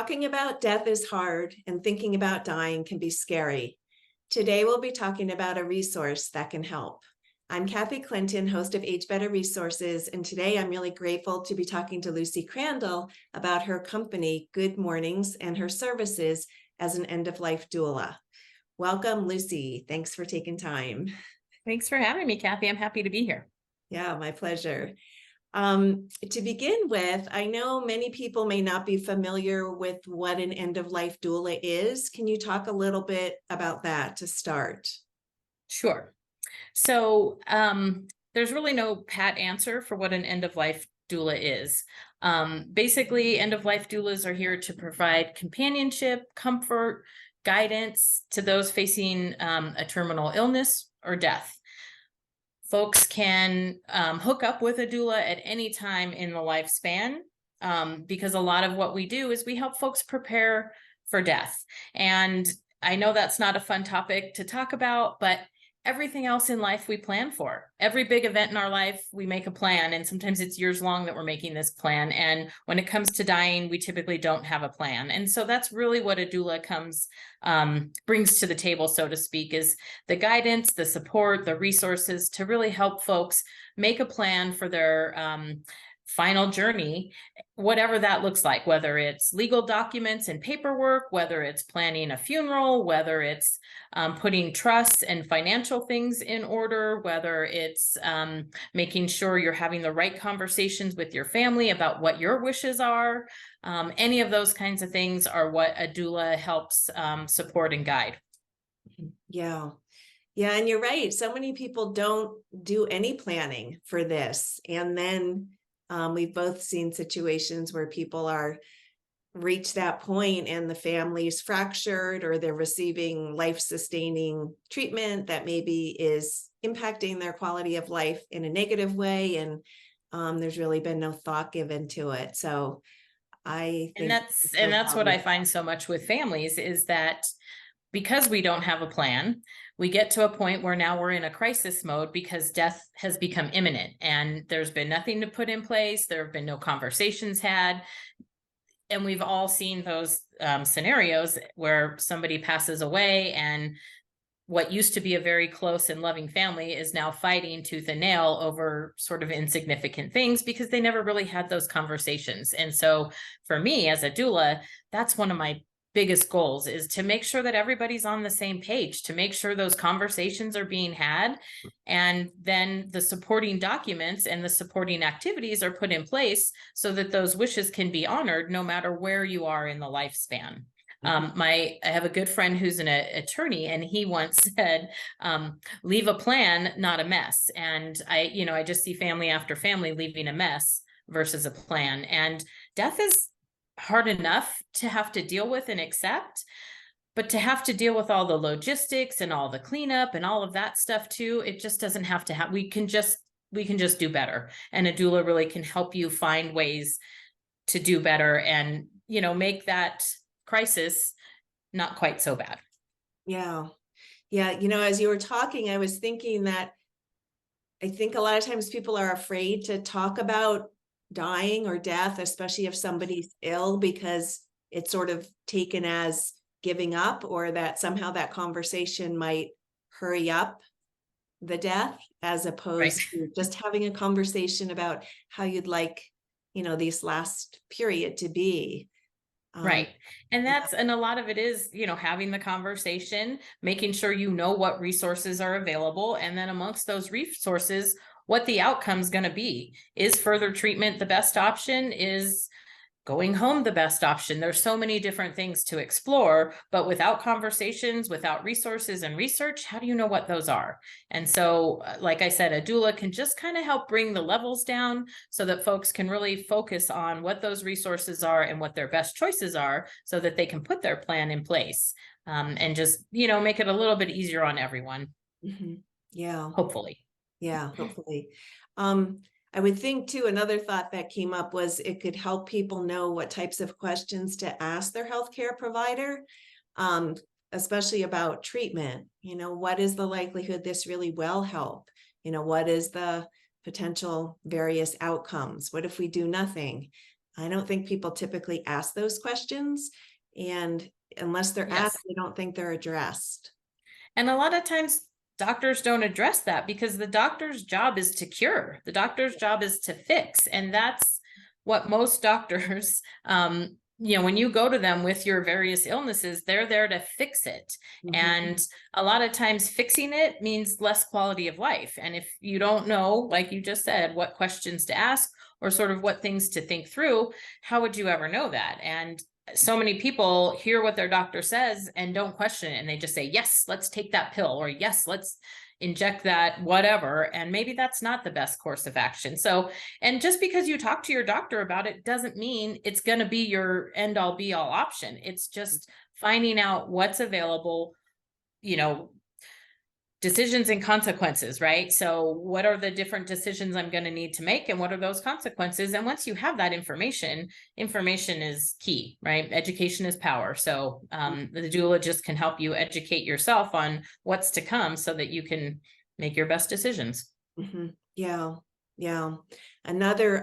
Talking about death is hard, and thinking about dying can be scary. Today, we'll be talking about a resource that can help. I'm Kathy Clinton, host of Age Better Resources, and today I'm really grateful to be talking to Lucy Crandall about her company, Good Mournings, and her services as an end of life doula. Welcome, Lucy. Thanks for taking time. Thanks for having me, Kathy. I'm happy to be here. Yeah, my pleasure. To begin with, I know many people may not be familiar with what an end of life doula is. Can you talk a little bit about that to start? Sure. So there's really no pat answer for what an end of life doula is. Basically, end of life doulas are here to provide companionship, comfort, guidance to those facing a terminal illness or death. Folks can hook up with a doula at any time in the lifespan because a lot of what we do is we help folks prepare for death. And I know that's not a fun topic to talk about, but everything else in life we plan for. Every big event in our life, we make a plan, and sometimes it's years long that we're making this plan. And when it comes to dying, we typically don't have a plan. And so that's really what a doula brings to the table, so to speak, is the guidance, the support, the resources to really help folks make a plan for their final journey, whatever that looks like, whether it's legal documents and paperwork, whether it's planning a funeral, whether it's putting trusts and financial things in order, whether it's making sure you're having the right conversations with your family about what your wishes are. Any of those kinds of things are what a doula helps support and guide. Yeah. Yeah, and you're right. So many people don't do any planning for this. And then we've both seen situations where people are reach that point and the family's fractured, or they're receiving life-sustaining treatment that maybe is impacting their quality of life in a negative way. And there's really been no thought given to it. So I think that's what I find so much with families is that because we don't have a plan, we get to a point where now we're in a crisis mode because death has become imminent and there's been nothing to put in place. There have been no conversations had. And we've all seen those scenarios where somebody passes away and what used to be a very close and loving family is now fighting tooth and nail over sort of insignificant things because they never really had those conversations. And so for me as a doula, that's one of my biggest goals is to make sure that everybody's on the same page, to make sure those conversations are being had, and then the supporting documents and the supporting activities are put in place so that those wishes can be honored no matter where you are in the lifespan. I have a good friend who's an attorney, and he once said, leave a plan, not a mess. And I just see family after family leaving a mess versus a plan. And death is hard enough to have to deal with and accept, but to have to deal with all the logistics and all the cleanup and all of that stuff too, it just doesn't have to have. We can just do better. And a doula really can help you find ways to do better and, make that crisis not quite so bad. Yeah. Yeah. As you were talking, I was thinking that I think a lot of times people are afraid to talk about dying or death, especially if somebody's ill, because it's sort of taken as giving up, or that somehow that conversation might hurry up the death, as opposed to just having a conversation about how you'd like, this last period to be. Right. And a lot of it is, having the conversation, making sure what resources are available. And then amongst those resources, what the outcome's going to be. Is further treatment the best option? Is going home the best option? There's so many different things to explore, but without conversations, without resources and research, how do you know what those are? And so, like I said, a doula can just kind of help bring the levels down so that folks can really focus on what those resources are and what their best choices are so that they can put their plan in place and just, make it a little bit easier on everyone. Mm-hmm. Yeah. Hopefully. Yeah, hopefully. I would think too, another thought that came up was it could help people know what types of questions to ask their healthcare provider, especially about treatment. What is the likelihood this really will help? What is the potential various outcomes? What if we do nothing? I don't think people typically ask those questions. And unless they're Yes. asked, I don't think they're addressed. And a lot of times doctors don't address that because the doctor's job is to cure. The doctor's job is to fix. And that's what most doctors, when you go to them with your various illnesses, they're there to fix it. Mhm. And a lot of times fixing it means less quality of life. And if you don't know, like you just said, what questions to ask or sort of what things to think through, how would you ever know that? And so many people hear what their doctor says and don't question it. And they just say, yes, let's take that pill, or yes, let's inject that, whatever. And maybe that's not the best course of action. So, and just because you talk to your doctor about it doesn't mean it's going to be your end all be all option. It's just finding out what's available, decisions and consequences, right? So what are the different decisions I'm going to need to make, and what are those consequences? And once you have that information is key, right? Education is power. So the doula just can help you educate yourself on what's to come so that you can make your best decisions. Mm-hmm. Yeah. Yeah. Another,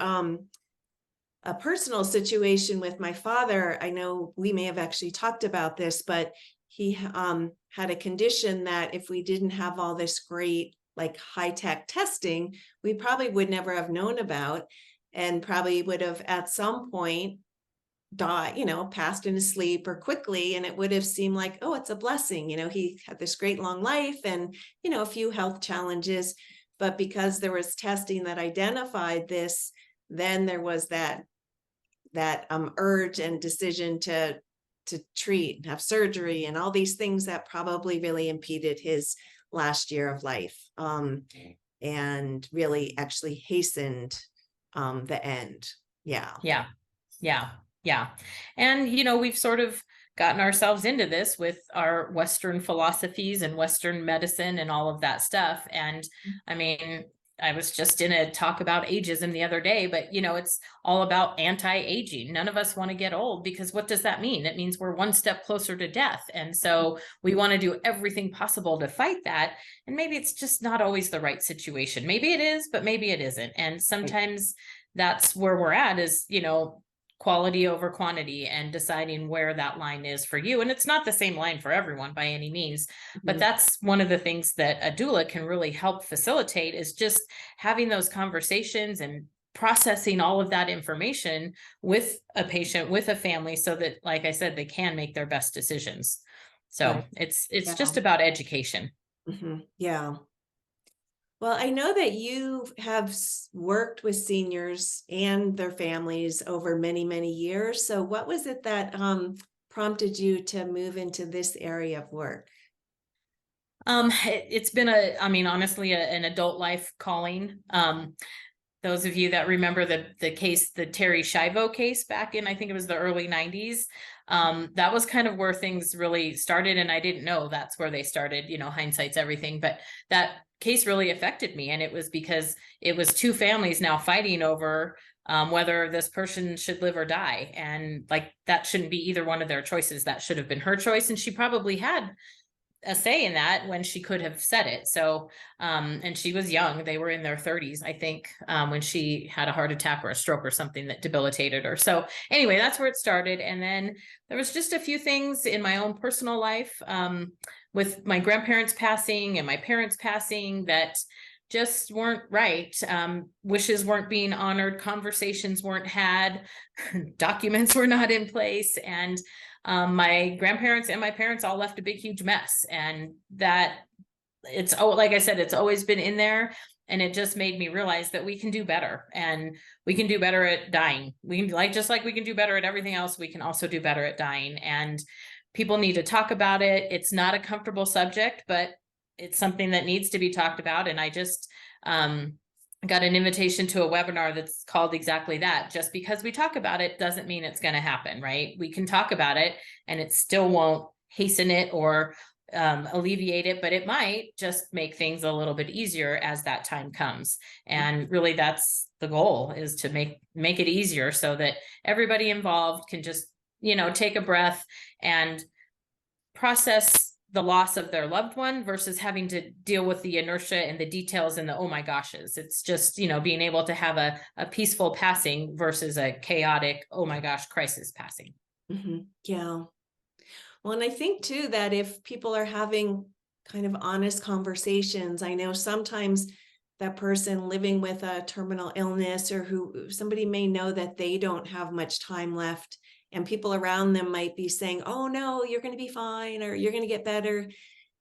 a personal situation with my father. I know we may have actually talked about this, but he had a condition that if we didn't have all this great, like high-tech testing, we probably would never have known about, and probably would have at some point died, passed in his sleep or quickly. And it would have seemed like, oh, it's a blessing. He had this great long life and, a few health challenges, but because there was testing that identified this, then there was that urge and decision to treat and have surgery and all these things that probably really impeded his last year of life, and really actually hastened the end. Yeah. And we've sort of gotten ourselves into this with our Western philosophies and Western medicine and all of that stuff. And I mean, I was just in a talk about ageism the other day, but it's all about anti-aging. None of us want to get old, because what does that mean? It means we're one step closer to death. And so we want to do everything possible to fight that. And maybe it's just not always the right situation. Maybe it is, but maybe it isn't. And sometimes that's where we're at is, quality over quantity, and deciding where that line is for you. And it's not the same line for everyone by any means, but that's one of the things that a doula can really help facilitate, is just having those conversations and processing all of that information with a patient, with a family, so that, like I said, they can make their best decisions. So Right. it's Yeah. just about education. Mm-hmm. Yeah. Well, I know that you have worked with seniors and their families over many, many years. So what was it that prompted you to move into this area of work? It's been honestly, an adult life calling. Those of you that remember the case, the Terry Schiavo case back in, I think it was the early 90s, that was kind of where things really started. And I didn't know that's where they started, hindsight's everything, but that case really affected me. And it was because it was two families now fighting over whether this person should live or die. And like, that shouldn't be either one of their choices. That should have been her choice. And she probably had a say in that when she could have said it. So, and she was young. They were in their 30s, I think, when she had a heart attack or a stroke or something that debilitated her. So anyway, that's where it started. And then there was just a few things in my own personal life, with my grandparents passing and my parents passing, that just weren't right. Wishes weren't being honored, conversations weren't had, documents were not in place. And my grandparents and my parents all left a big, huge mess. And that like I said, it's always been in there. And it just made me realize that we can do better, and we can do better at dying. We can, just like we can do better at everything else, we can also do better at dying. And people need to talk about it. It's not a comfortable subject, but it's something that needs to be talked about. And I just got an invitation to a webinar that's called exactly that. Just because we talk about it doesn't mean it's going to happen, right? We can talk about it and it still won't hasten it or alleviate it, but it might just make things a little bit easier as that time comes. And really, that's the goal, is to make it easier so that everybody involved can just, take a breath and process the loss of their loved one versus having to deal with the inertia and the details and the oh my goshes. It's just, being able to have a peaceful passing versus a chaotic, oh my gosh, crisis passing. Yeah. Well, and I think too that if people are having kind of honest conversations, I know sometimes that person living with a terminal illness or who somebody may know that they don't have much time left, and people around them might be saying, oh no, you're going to be fine, or you're going to get better.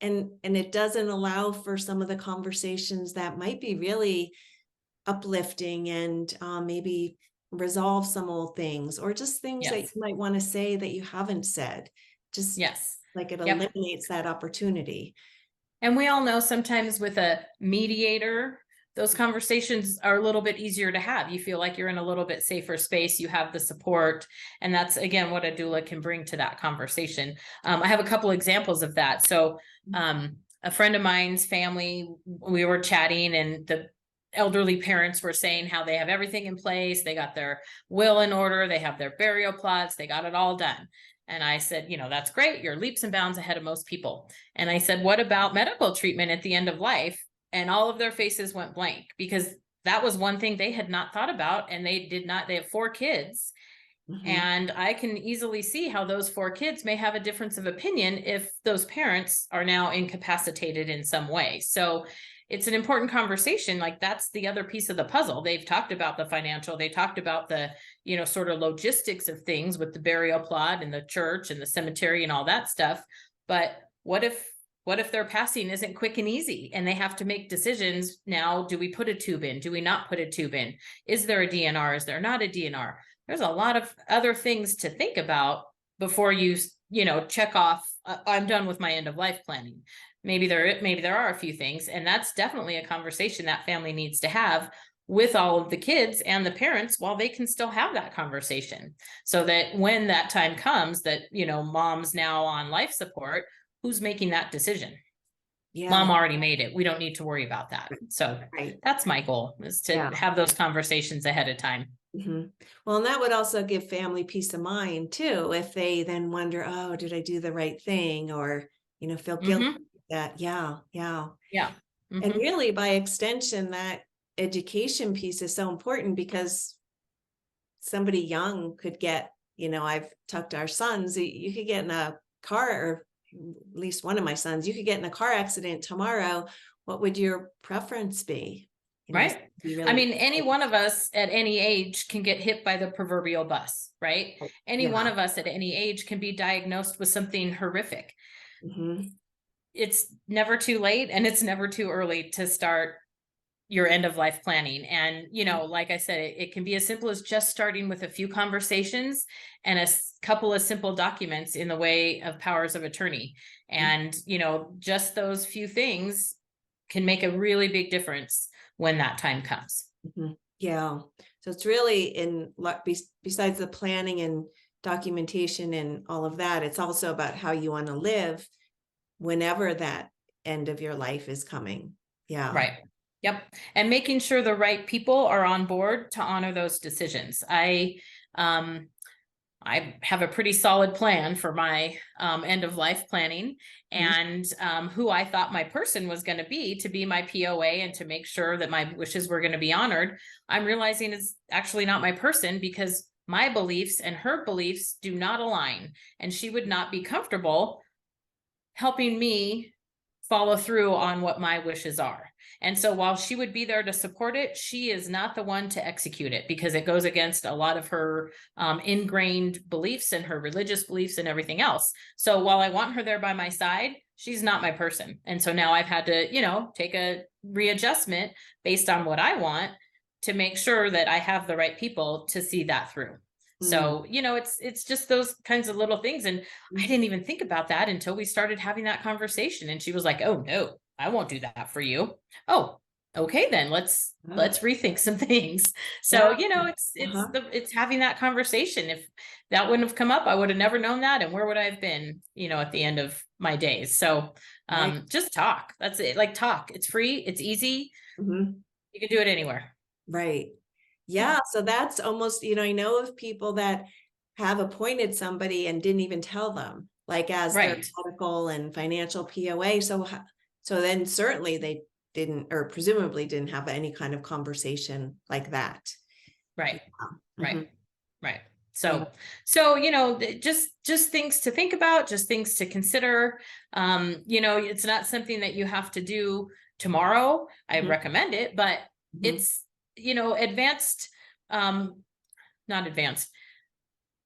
And it doesn't allow for some of the conversations that might be really uplifting and maybe resolve some old things, or just things that you Yes. might want to say that you haven't said. Just Yes. like it Yep. eliminates that opportunity. And we all know sometimes with a mediator, those conversations are a little bit easier to have. You feel like you're in a little bit safer space. You have the support. And that's, again, what a doula can bring to that conversation. I have a couple examples of that. So a friend of mine's family, we were chatting, and the elderly parents were saying how they have everything in place. They got their will in order. They have their burial plots. They got it all done. And I said, that's great. You're leaps and bounds ahead of most people. And I said, what about medical treatment at the end of life? And all of their faces went blank, because that was one thing they had not thought about. And they have 4 kids. And I can easily see how those 4 kids may have a difference of opinion if those parents are now incapacitated in some way. So it's an important conversation. Like, that's the other piece of the puzzle. They've talked about the financial, they talked about the, sort of logistics of things with the burial plot and the church and the cemetery and all that stuff. But what if their passing isn't quick and easy and they have to make decisions now? Do we put a tube in? Do we not put a tube in? Is there a DNR? Is there not a DNR? There's a lot of other things to think about before you check off, I'm done with my end of life planning. Maybe there are a few things, and that's definitely a conversation that family needs to have with all of the kids and the parents while they can still have that conversation, so that when that time comes that, mom's now on life support, who's making that decision? Yeah. Mom already made it. We don't need to worry about that. So Right. that's my goal, is to have those conversations ahead of time. Well, and that would also give family peace of mind too, if they then wonder, oh, did I do the right thing? Or, feel guilty that, yeah. And really, by extension, that education piece is so important, because somebody young could get, I've talked to our sons, you could get in a car, or at least one of my sons, you could get in a car accident tomorrow. What would your preference be? Right. I mean, any one of us at any age can get hit by the proverbial bus, right? Any one of us at any age can be diagnosed with something horrific. It's never too late, and it's never too early to start your end of life planning. And, like I said, it can be as simple as just starting with a few conversations and a couple of simple documents in the way of powers of attorney. And, just those few things can make a really big difference when that time comes. Yeah. So it's really besides the planning and documentation and all of that, it's also about how you want to live whenever that end of your life is coming. Yeah. Right. Yep. And making sure the right people are on board to honor those decisions. I have a pretty solid plan for my end of life planning, and who I thought my person was going to be my POA, and to make sure that my wishes were going to be honored. I'm realizing it's actually not my person, because my beliefs and her beliefs do not align, and she would not be comfortable helping me follow through on what my wishes are. And so while she would be there to support it, she is not the one to execute it, because it goes against a lot of her ingrained beliefs and her religious beliefs and everything else. So while I want her there by my side, she's not my person. And so now I've had to, take a readjustment based on what I want, to make sure that I have the right people to see that through. So, it's just those kinds of little things. And I didn't even think about that until we started having that conversation. And she was like, oh no, I won't do that for you. Oh, okay, then let's rethink some things. So, it's having that conversation. If that wouldn't have come up, I would have never known that. And where would I have been, at the end of my days? So, just talk. That's it. Like, talk. It's free. It's easy. You can do it anywhere. Right. Yeah. So that's almost, I know of people that have appointed somebody and didn't even tell them. like as their Right. medical and financial POA. So then certainly they didn't, or presumably didn't have any kind of conversation like that. Right. Right. Mhm. Right. Yeah. So, just things to think about, just things to consider. It's not something that you have to do tomorrow. I Mhm. recommend it, but Mhm. it's, advanced, um, not advanced.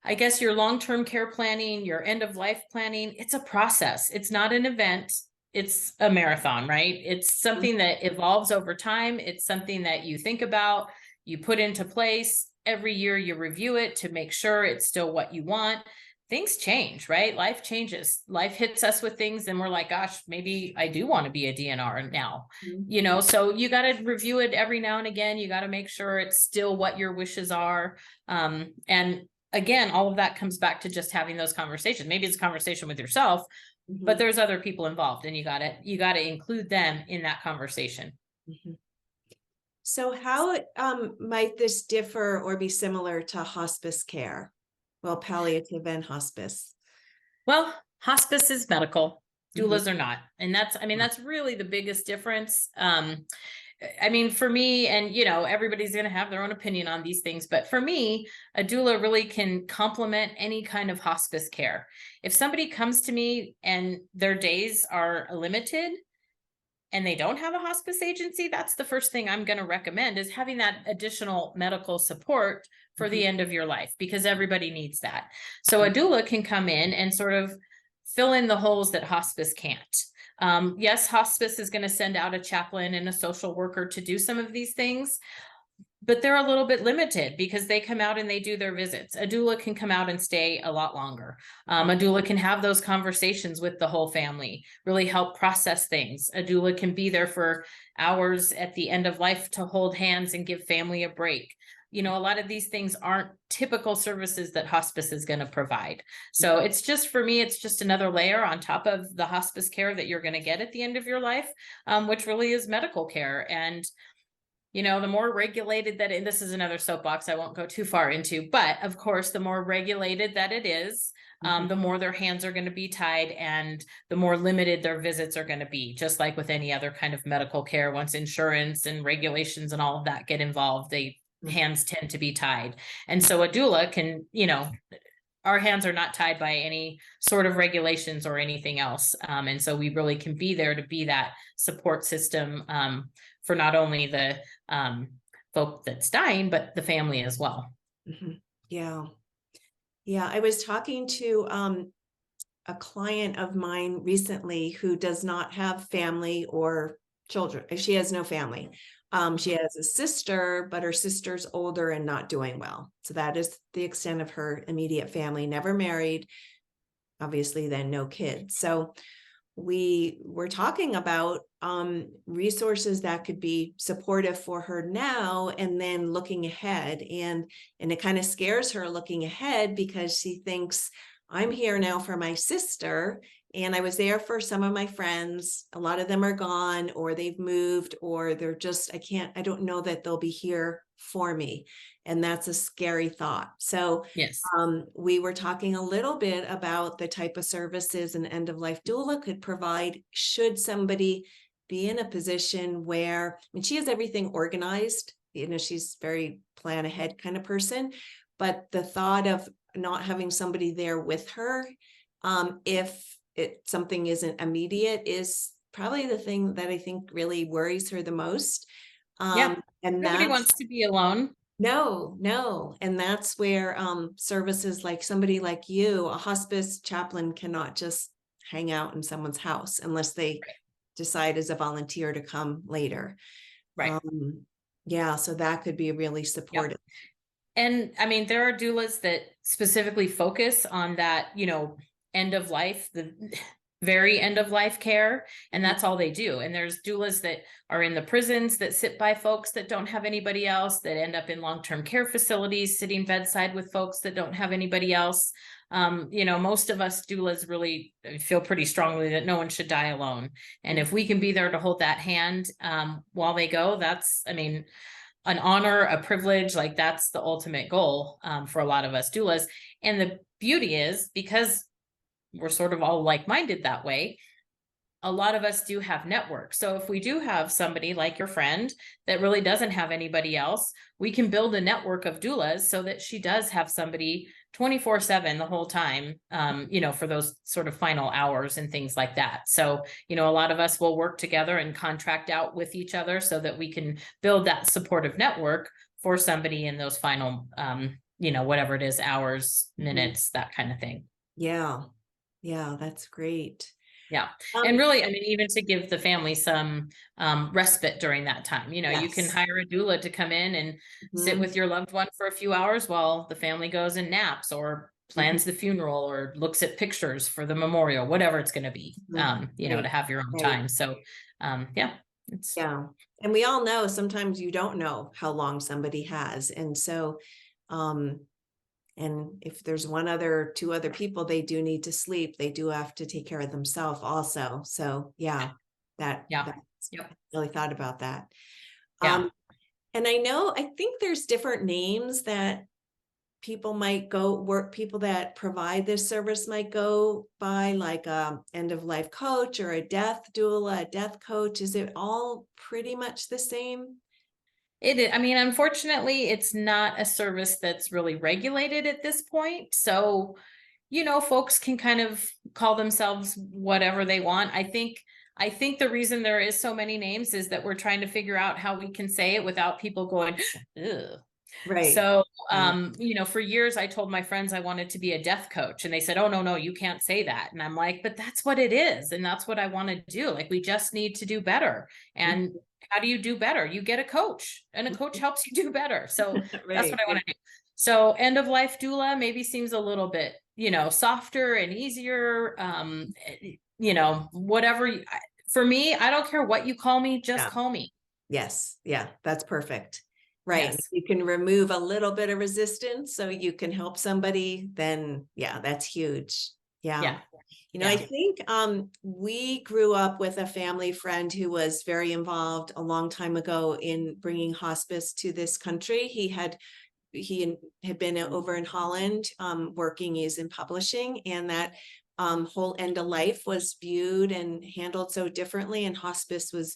I guess your long-term care planning, your end of life planning, it's a process. It's not an event. It's a marathon, right? It's Mhm. something that evolves over time. It's something that you think about, you put into place. Every year you review it to make sure it's still what you want. Things change, right? Life changes. Life hits us with things and we're like, gosh, maybe I do want to be a DNR now. Mhm. So you got to review it every now and again. You got to make sure it's still what your wishes are. And again, all of that comes back to just having those conversations. Maybe it's a conversation with yourself, but Mhm. there's other people involved and you got to include them in that conversation. Mhm. So how might this differ or be similar to hospice care? Well, palliative and hospice. Well, hospice is medical, Mhm. doulas are not. And that's really the biggest difference. For me, and everybody's going to have their own opinion on these things, but for me, a doula really can complement any kind of hospice care. If somebody comes to me and their days are limited, and they don't have a hospice agency, that's the first thing I'm going to recommend is having that additional medical support for Mhm. the end of your life, because everybody needs that. So a doula can come in and sort of fill in the holes that hospice can't. Yes, hospice is going to send out a chaplain and a social worker to do some of these things, but they're a little bit limited because they come out and they do their visits. A doula can come out and stay a lot longer. A doula can have those conversations with the whole family, really help process things. A doula can be there for hours at the end of life to hold hands and give family a break. A lot of these things aren't typical services that hospice is going to provide. So it's just, for me, it's just another layer on top of the hospice care that you're going to get at the end of your life, which really is medical care. And the more regulated that, and this is another soapbox I won't go too far into, but of course, the more regulated that it is, Mhm. the more their hands are going to be tied and the more limited their visits are going to be, just like with any other kind of medical care. Once insurance and regulations and all of that get involved, Mhm. hands tend to be tied. And so a doula can, our hands are not tied by any sort of regulations or anything else. And so we really can be there to be that support system, for not only the folk that's dying, but the family as well. Mhm. Yeah. Yeah. I was talking to a client of mine recently who does not have family or children. She has no family. She Mhm. has a sister, but her sister's older and not doing well. So that is the extent of her immediate family, never married, obviously, then no kids. So we were talking about resources that could be supportive for her now and then looking ahead. And it kind of scares her looking ahead because she thinks, I'm here now for my sister, and I was there for some of my friends. A lot of them are gone, or they've moved, or they're just, I don't know that they'll be here for me. And that's a scary thought. So Yes. we were talking a little bit about the type of services an end of life doula could provide should somebody be in a position where, I mean, she has everything organized. She's very plan ahead kind of person, but the thought of not having somebody there with her, if something isn't immediate, is probably the thing that I think really worries her the most. Yeah. And Nobody that's wants to be alone. no. And that's where services like somebody like you, a hospice chaplain, cannot just hang out in someone's house unless they decide as a volunteer to come later. Right. Yeah, so that could be really Yep. supportive. And there are doulas that specifically focus on that, end of life, the very end of life care. And Mhm. that's all they do. And there's doulas that are in the prisons that sit by folks that don't have anybody else, that end up in long-term care facilities, sitting bedside with folks that don't have anybody else. Most of us doulas really feel pretty strongly that no one should die alone. And if we can be there to hold that hand, while they go, that's, an honor, a privilege. Like, that's the ultimate goal, for a lot of us doulas. And the beauty is, because we're sort of all like-minded that way. A lot of us do have networks. So if we do have somebody like your friend that really doesn't have anybody else, we can build a network of doulas so that she does have somebody 24/7 the whole time, for those sort of final hours and things like that. So, a lot of us will work together and contract out with each other so that we can build that supportive network for somebody in those final, whatever it is, hours, minutes, that kind of thing. Yeah. Yeah, that's great. Yeah. Um, And really, I mean, even to give the family some respite during that time, you can yes. hire a doula to come in and sit Mhm, with your loved one for a few hours while the family goes and naps or mhm, plans the funeral or looks at pictures for the memorial, whatever it's going to be, mhm. to Right, have your own right. time. So, yeah, it's, Yeah. And we all know sometimes you don't know how long somebody has. And so, um, and if there's two other people, they do need to sleep. They do have to take care of themselves also. So yeah, yeah, that's, yep, I really thought about that. yeah. Um, and I think there's different names that people might people that provide this service might go by, like a end of life coach or a death doula, a death coach. Is it all pretty much the same? It is, I mean, unfortunately, it's not a service that's really regulated at this point. So, folks can kind of call themselves whatever they want. I think the reason there is so many names is that we're trying to figure out how we can say it without people going, ugh. Right. So, Right. for years I told my friends I wanted to be a death coach and they said, "Oh, no, no, you can't say that." And I'm like, "But that's what it is. And that's what I want to do. Like, we just need to do better." And Mhm. how do you do better? You get a coach and a coach helps you do better. So that's what Right. I want to do. So end of life doula maybe seems a little bit, softer and easier. Whatever. For me, I don't care what you call me, just Yeah. call me. Yes. Yeah. That's perfect. Right. If Yes. you can remove a little bit of resistance so you can help somebody, then yeah, that's huge. Yeah. Yeah. I Yeah. think we grew up with a family friend who was very involved a long time ago in bringing hospice to this country. He had been over in Holland working. He's in publishing, and that whole end of life was viewed and handled so differently, and hospice was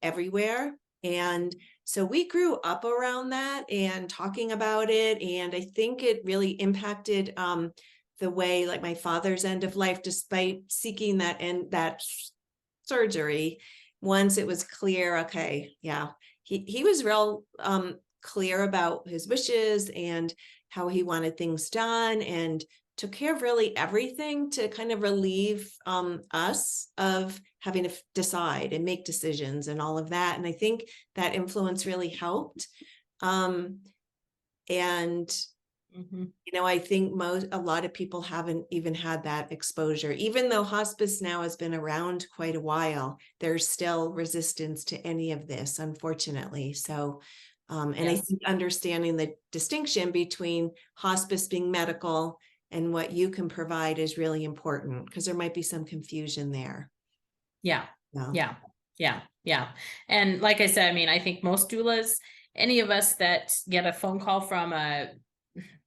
everywhere. And so we grew up around that and talking about it. And I think it really impacted the way, like, my father's end of life, despite seeking that surgery, once it was clear, okay, yeah, he was real clear about his wishes and how he wanted things done, and took care of really everything to kind of relieve us of having to decide and make decisions and all of that. And I think that influence really helped. Um, and Mhm. I think a lot of people haven't even had that exposure. Even though hospice now has been around quite a while, there's still resistance to any of this, unfortunately. So, and I Yes. think understanding the distinction between hospice being medical and what you can provide is really important, because there might be some confusion there. Yeah. Yeah. Yeah. Yeah. Yeah. And like I said, I mean, I think most doulas, any of us that get a phone call from a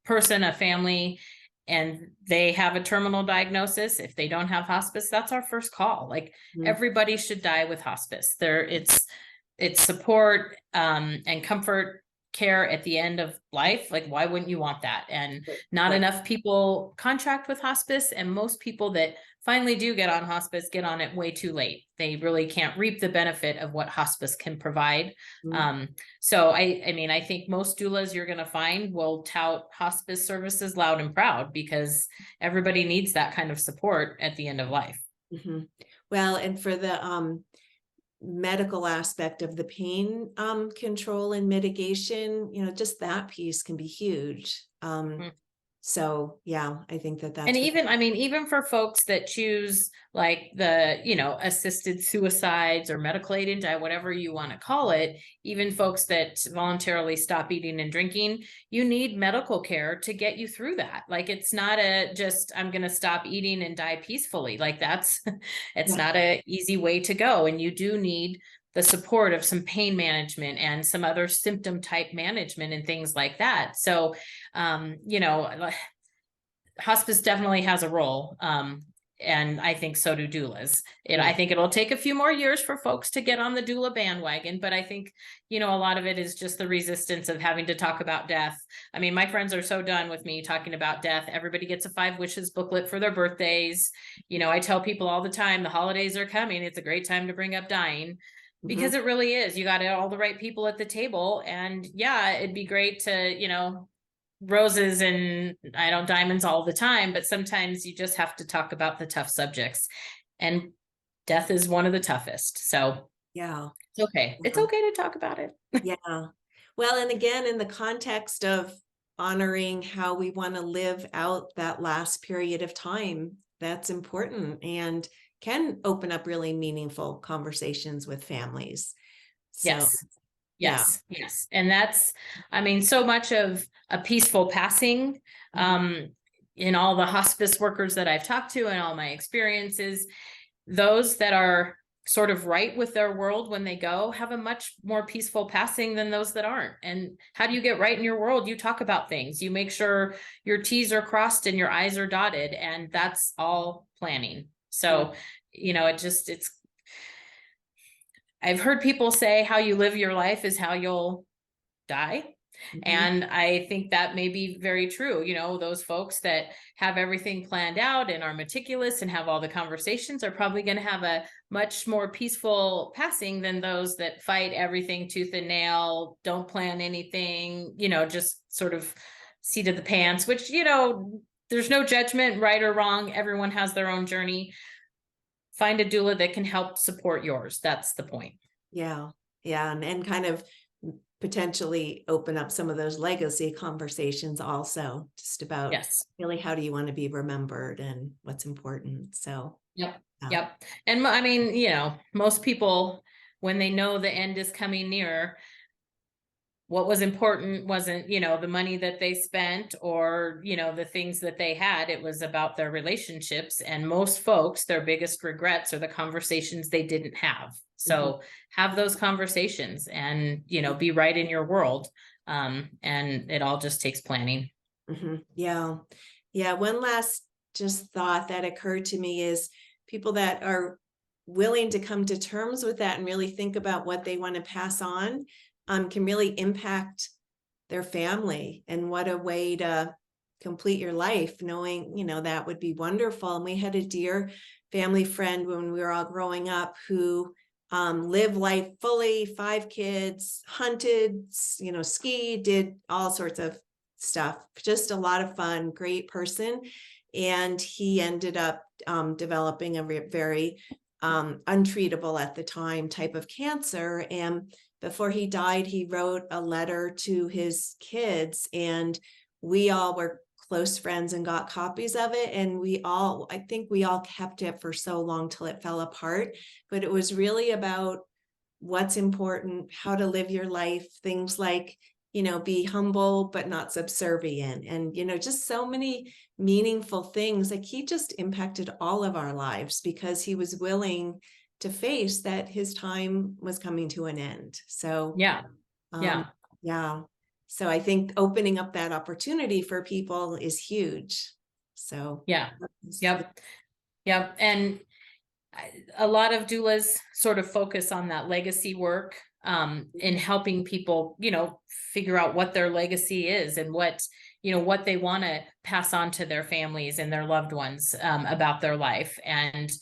person, a family, and they have a terminal diagnosis, if they don't have hospice, that's our first call. Like, Mhm. everybody should die with hospice. It's support and comfort care at the end of life. Like, why wouldn't you want that? And not Right. enough people contract with hospice, and most people that finally do get on hospice get on it way too late. They really can't reap the benefit of what hospice can provide. Mhm. So I mean, I think most doulas you're going to find will tout hospice services loud and proud, because everybody needs that kind of support at the end of life. Mhm. Well, and for the medical aspect of the pain control and mitigation, just that piece can be huge. Mm. So yeah, I think that And that's really, even, I mean, even for folks that choose like the, assisted suicides or medical aid and die, whatever you want to call it, even folks that voluntarily stop eating and drinking, you need medical care to get you through that. Like, it's not just, I'm going to stop eating and die peacefully. Like, it's yeah. not a easy way to go. And you do need the support of some pain management and some other symptom type management and things like that. So, hospice definitely has a role. And I think so do doulas. And Yeah. I think it'll take a few more years for folks to get on the doula bandwagon, but I think, a lot of it is just the resistance of having to talk about death. I mean, my friends are so done with me talking about death. Everybody gets a 5 wishes booklet for their birthdays. I tell people all the time, the holidays are coming. It's a great time to bring up dying, because it really is. You got all the right people at the table. And yeah, it'd be great to, roses and diamonds all the time, but sometimes you just have to talk about the tough subjects, and death is one of the toughest. So Yeah. it's okay. It's okay to talk about it. Yeah. Well, and again, in the context of honoring how we want to live out that last period of time, that's important and can open up really meaningful conversations with families. So, Yes. yeah. Yes. And that's, so much of a peaceful passing, in all the hospice workers that I've talked to and all my experiences, those that are sort of right with their world when they go have a much more peaceful passing than those that aren't. And how do you get right in your world? You talk about things, you make sure your T's are crossed and your I's are dotted, and that's all planning. So, it's I've heard people say how you live your life is how you'll die. And I think that may be very true. Those folks that have everything planned out and are meticulous and have all the conversations are probably going to have a much more peaceful passing than those that fight everything tooth and nail, don't plan anything, just sort of seat of the pants, which, there's no judgment, right or wrong. Everyone has their own journey. Find a doula that can help support yours. That's the point. Yeah. Yeah. And kind of potentially open up some of those legacy conversations also, just about Yes. really how do you want to be remembered and what's important. So, Yep. yeah. Yep. And most people, when they know the end is coming near, what was important wasn't, the money that they spent or, the things that they had. It was about their relationships. And most folks, their biggest regrets are the conversations they didn't have. So have those conversations and, be right in your world. And it all just takes planning. Yeah. Yeah. One last just thought that occurred to me is people that are willing to come to terms with that and really think about what they want to pass on can really impact their family. And what a way to complete your life, knowing, that would be wonderful. And we had a dear family friend when we were all growing up who lived life fully, 5 kids, hunted, skied, did all sorts of stuff, just a lot of fun, great person. And he ended up developing a very untreatable at the time type of cancer. And before he died, he wrote a letter to his kids, and we all were close friends and got copies of it. And I think we all kept it for so long till it fell apart. But it was really about what's important, how to live your life, things like, be humble, but not subservient. And, just so many meaningful things. Like he just impacted all of our lives because he was willing to face that his time was coming to an end. So, Yeah. yeah. So I think opening up that opportunity for people is huge. So, Yeah. Yep. Yep. And a lot of doulas sort of focus on that legacy work, in helping people, figure out what their legacy is and what they want to pass on to their families and their loved ones, about their life. And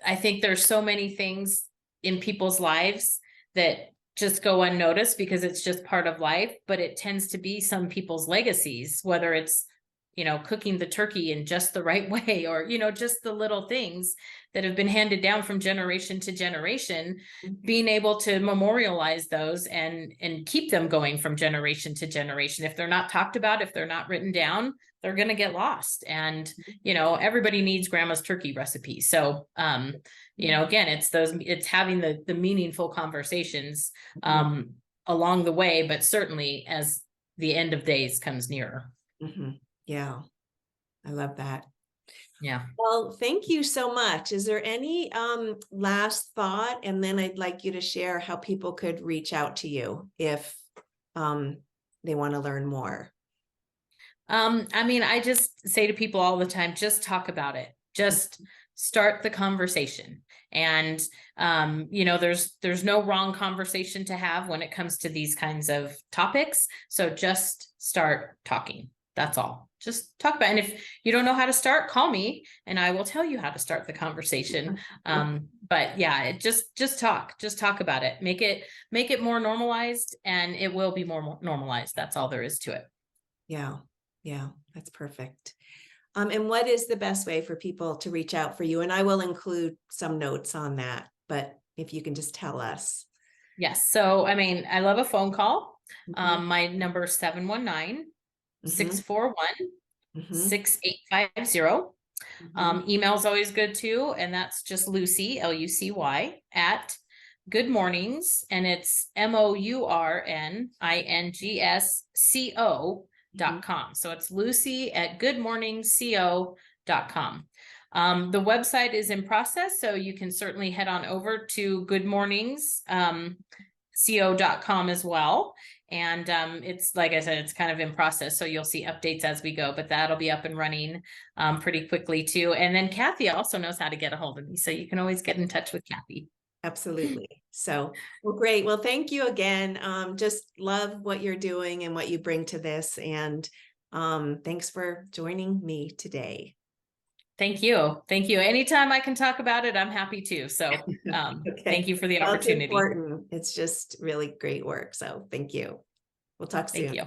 I think there's so many things in people's lives that just go unnoticed because it's just part of life, but it tends to be some people's legacies, whether it's, cooking the turkey in just the right way, or, just the little things that have been handed down from generation to generation, being able to memorialize those and keep them going from generation to generation. If they're not talked about, if they're not written down, they're going to get lost. And, everybody needs grandma's turkey recipe. So, again, it's having the meaningful conversations, along the way, but certainly as the end of days comes nearer. Yeah, I love that. Yeah. Well, thank you so much. Is there any last thought? And then I'd like you to share how people could reach out to you if they want to learn more. I mean, I just say to people all the time, just talk about it. Just start the conversation. And there's no wrong conversation to have when it comes to these kinds of topics. So just start talking. That's all. Just talk about it. And if you don't know how to start, call me and I will tell you how to start the conversation. But yeah, just talk about it. Make it more normalized, and it will be more normalized. That's all there is to it. Yeah, that's perfect. And what is the best way for people to reach out for you? And I will include some notes on that, but if you can just tell us. Yes. So, I mean, I love a phone call. Mhm. My number is 719-641-6850. Email's always good too. And that's just Lucy, Lucy, at Good Mournings. And it's MOURNINGSCO.com. So it's Lucy at goodmorningsco.com. The website is in process, so you can certainly head on over to Good Mournings, co.com as well. And it's, like I said, it's kind of in process, so you'll see updates as we go, but that'll be up and running pretty quickly too. And then Kathy also knows how to get a hold of me, so you can always get in touch with Kathy. Absolutely. So, well, great. Well, thank you again. Just love what you're doing and what you bring to this. And thanks for joining me today. Thank you. Thank you. Anytime I can talk about it, I'm happy to. So Okay. thank you for the Well, it's opportunity. important. It's just really great work. So thank you. We'll talk soon. Thank you.